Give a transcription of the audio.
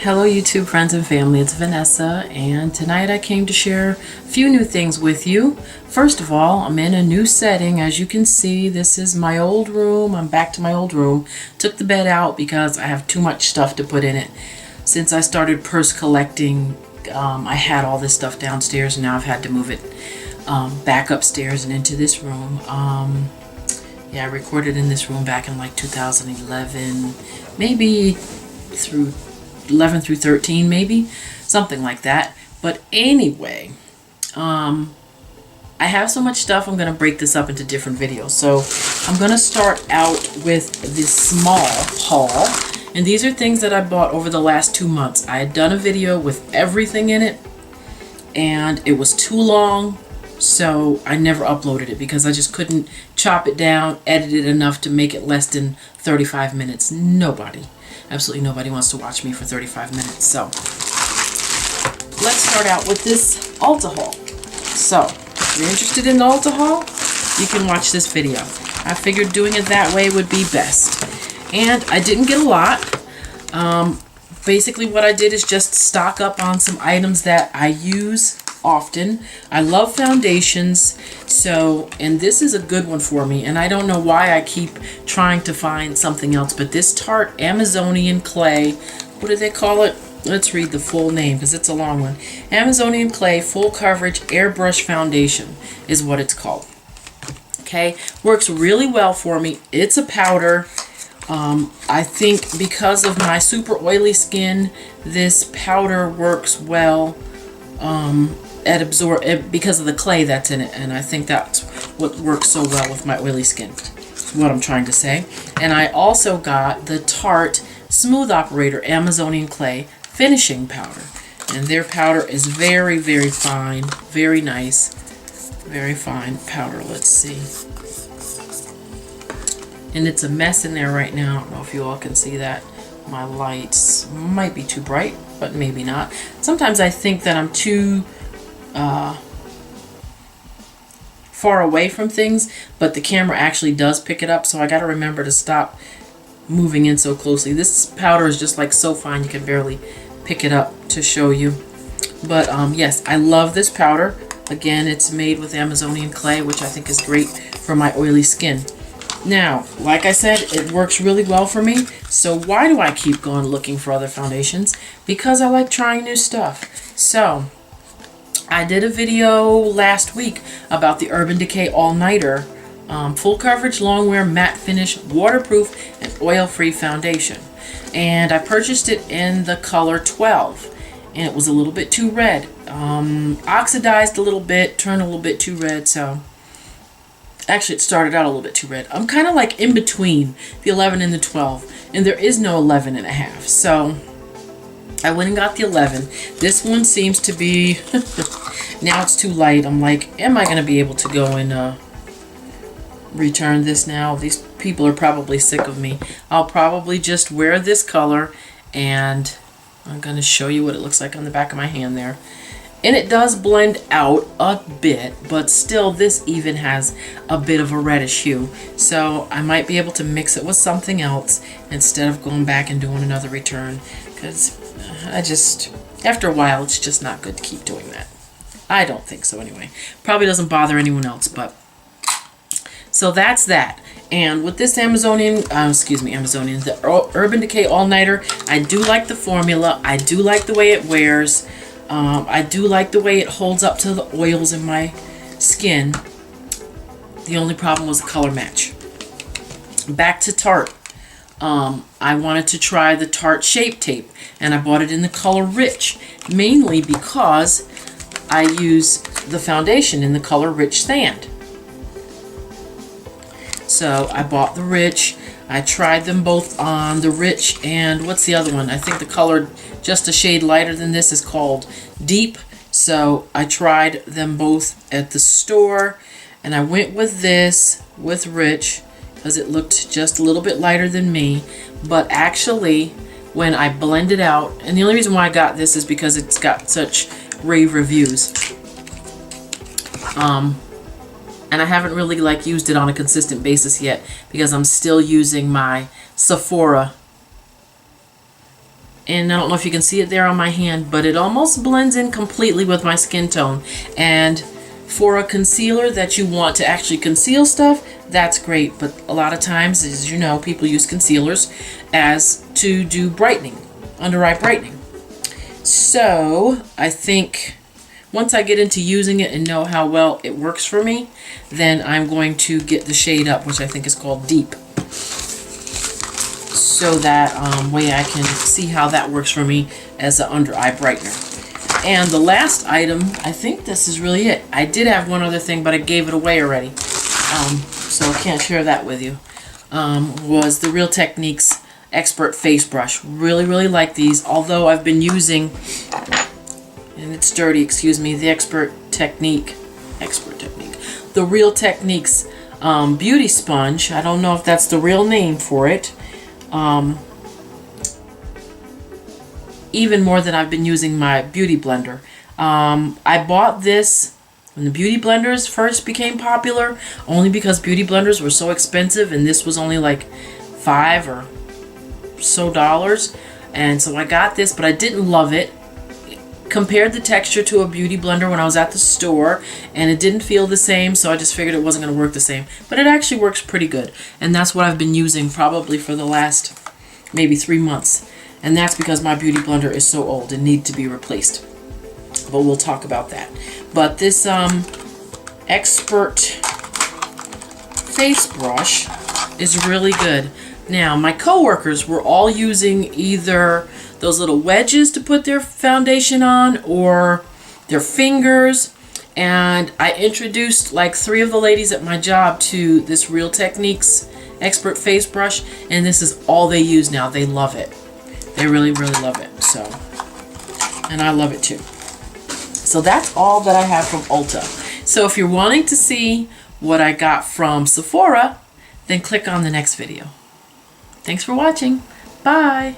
Hello YouTube friends and family, it's Vanessa, and tonight I came to share a few new things with you. First of all, I'm in a new setting. As you can see, this is my old room. I'm back to my old room. Took the bed out because I have too much stuff to put in it. Since I started purse collecting, I had all this stuff downstairs, and now I've had to move it back upstairs and into this room. Yeah, I recorded in this room back in like 2011, maybe through 11 through 13, maybe something like that. But anyway, I have so much stuff, I'm going to break this up into different videos. So I'm going to start out with this small haul, and these are things that I bought over the last 2 months. I had done a video with everything in it, and it was too long, so I never uploaded it because I just couldn't chop it down, edit it enough to make it less than 35 minutes. Absolutely nobody wants to watch me for 35 minutes. So let's start out with this Ulta haul. So if you're interested in the Ulta haul, you can watch this video. I figured doing it that way would be best. And I didn't get a lot. Basically what I did is just stock up on some items that I use often. I love foundations, and this is a good one for me, and I don't know why I keep trying to find something else, but this Tarte Amazonian Clay, what do they call it? Let's read the full name because it's a long one. Amazonian Clay Full Coverage Airbrush Foundation is what it's called. Okay, works really well for me. It's a powder. I think because of my super oily skin, this powder works well because of the clay that's in it, and I think that's what works so well with my oily skin. That's what I'm trying to say. And I also got the Tarte Smooth Operator Amazonian Clay Finishing Powder, and their powder is very, very fine, very nice, very fine powder. Let's see. And it's a mess in there right now. I don't know if you all can see that. My lights might be too bright, but maybe not. Sometimes I think that I'm too far away from things, but the camera actually does pick it up, so I got to remember to stop moving in so closely. This powder is just like so fine you can barely pick it up to show you. But yes, I love this powder. Again, it's made with Amazonian clay, which I think is great for my oily skin. Now, like I said, it works really well for me. So why do I keep going looking for other foundations? Because I like trying new stuff. So I did a video last week about the Urban Decay All-Nighter Full Coverage Long Wear Matte Finish Waterproof and Oil-Free Foundation. And I purchased it in the color 12. And it was a little bit too red. Oxidized a little bit, turned a little bit too red, so... Actually, it started out a little bit too red. I'm kind of like in between the 11 and the 12. And there is no 11 and a half. So I went and got the 11. This one seems to be... now it's too light. I'm like, am I going to be able to go and return this now? These people are probably sick of me. I'll probably just wear this color. And I'm going to show you what it looks like on the back of my hand there. And it does blend out a bit, but still this even has a bit of a reddish hue. So I might be able to mix it with something else instead of going back and doing another return. Because after a while, it's just not good to keep doing that. I don't think so anyway. Probably doesn't bother anyone else, but... So that's that. And with this Amazonian, the Urban Decay All-Nighter, I do like the formula. I do like the way it wears. I do like the way it holds up to the oils in my skin. The only problem was the color match. Back to Tarte. I wanted to try the Tarte Shape Tape, and I bought it in the color Rich, mainly because I use the foundation in the color Rich Sand. So I bought the Rich. I tried them both on the Rich, and what's the other one? I think the color just a shade lighter than this is called Deep. So I tried them both at the store, and I went with this, with Rich, because it looked just a little bit lighter than me. But actually, when I blend it out, and the only reason why I got this is because it's got such rave reviews. And I haven't really used it on a consistent basis yet because I'm still using my Sephora and I don't know if you can see it there on my hand, but it almost blends in completely with my skin tone. And for a concealer that you want to actually conceal stuff, that's great. But a lot of times, as you know, people use concealers as to do brightening, under eye brightening. So I think once I get into using it and know how well it works for me, then I'm going to get the shade up, which I think is called Deep, so that way I can see how that works for me as an under eye brightener. And the last item, I think this is really it. I did have one other thing, but I gave it away already, so I can't share that with you, was the Real Techniques Expert Face Brush. Really like these, although I've been using, and it's dirty, excuse me, the the Real Techniques Beauty Sponge. I don't know if that's the real name for it. Even more than I've been using my beauty blender. I bought this when the beauty blenders first became popular, only because beauty blenders were so expensive, and this was only like $5 or so, and so I got this, but I didn't love it. Compared the texture to a beauty blender when I was at the store, and it didn't feel the same, so I just figured it wasn't going to work the same. But it actually works pretty good, and that's what I've been using probably for the last maybe 3 months. And that's because my beauty blender is so old and needs to be replaced. But we'll talk about that. But this Expert Face Brush is really good. Now, my coworkers were all using either those little wedges to put their foundation on or their fingers. And I introduced like 3 of the ladies at my job to this Real Techniques Expert Face Brush. And this is all they use now. They love it. They really love it. So, and I love it too. So that's all that I have from Ulta. So if you're wanting to see what I got from Sephora, then click on the next video. Thanks for watching. Bye.